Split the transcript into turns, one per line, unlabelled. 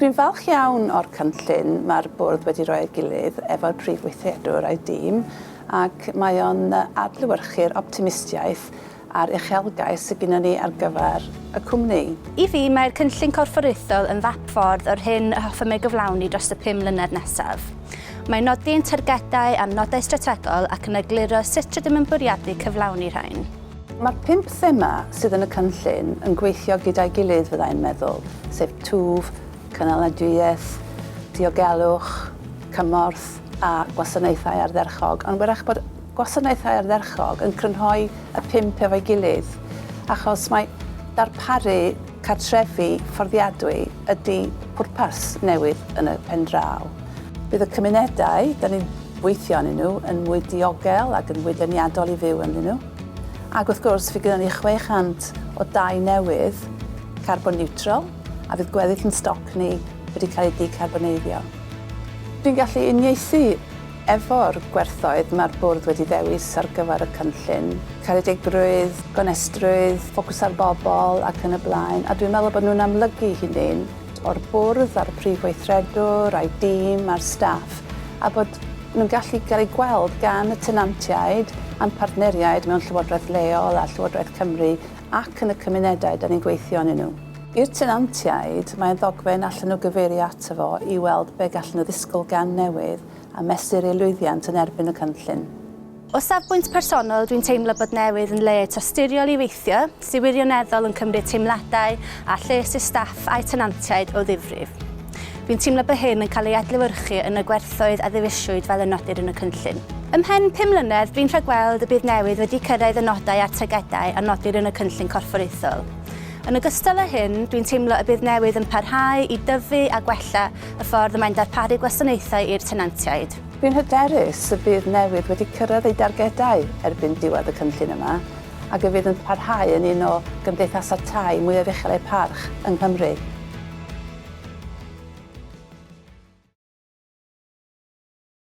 Dwi'n falch iawn o'r cynllun mae'r bwrdd wedi rhoi ei gilydd efo'r prif weithredwr a'i dîm, ac mae o'n adlewyrchu'r optimistiaeth a'r uchelgais sydd gennym ni ar gyfer y cwmni.
I fi, mae'r Cynllun Corfforaethol yn fap ffordd o'r hyn a hoffwn ei gyflawni dros y 5 mlynedd nesaf. Mae'n nodi'n targedau a nodau strategol ac yn egluro sut rydym yn bwriadu cyflawni rhain.
Mae'r 5 thema sydd yn y cynllun yn gweithio gyda'i gilydd fyddai'n meddwl, sef twf, cynaliadwy, diogelwch, cymorth a gwasanaethau ardderchog. Ond wrach bod gwasanaethau ardderchog yn crynhoi y 5 efo'i gilydd, achos mae darparu cartrefi fforddiadwy ydy pwrpas newydd yn y pen draw. Bydd y cymunedau, da ni'n weithio yn nhw, yn mwy diogel ac yn mwy deniadol i fyw yn nhw. Ac wrth gwrs, fi gyda ni 600 o dai newydd, carbon neutral, a fydd gweddill yn stoc ni wedi cael ei dicarboneiddio. Dwi'n gallu uniaethu efo'r gwerthoedd mae'r bwrdd wedi ddewis ar gyfer y cynllun. Caredigrwydd, gonestrwydd, ffocws ar bobl ac yn y blaen. A dwi'n meddwl bod nhw'n amlygu hunain o'r bwrdd, a'r prif weithredwr, a'i dîm, a'r staff, a bod nhw'n gallu cael ei gweld gan y tenantiaid a'n partneriaid mewn Llywodraeth leol a Llywodraeth Cymru ac yn y cymunedau da ni'n gweithio yn nhw. I'r tenantiaid, mae'n ddogfen allan nhw gyfeirio ato fo i weld be gallen nhw ddisgwyl gan newydd a mesur ei lwyddiant yn erbyn y cynllun.
O safbwynt personol, dwi'n teimlo bod newydd yn le tosturiol i weithio, sy'n wirioneddol yn cymryd teimladau a lles i staff a'i tenantiaid o ddifrif. Dwi'n teimlo bod hyn yn cael ei adlewyrchu yn y gwerthoedd a ddiwisiwyd fel y nodir yn y cynllun. Ymhen 5 mlynedd, dwi'n rhagweld y bydd newydd wedi cyrraedd y nodau a'r tegedau a nodir yn y Cynllun Corfforaethol. Yn ogystal â hyn, dwi'n teimlo y bydd newydd yn parhau i dyfu a gwella y ffordd y mae'n darparu gwasanaethau i'r tenantiaid.
Dwi'n hyderus y bydd newydd wedi cyrraedd ei dargedau erbyn diwedd y cynllun yma, ac y bydd yn parhau yn un o gymdeithasau tai mwyaf uchel eu parch yng Nghymru.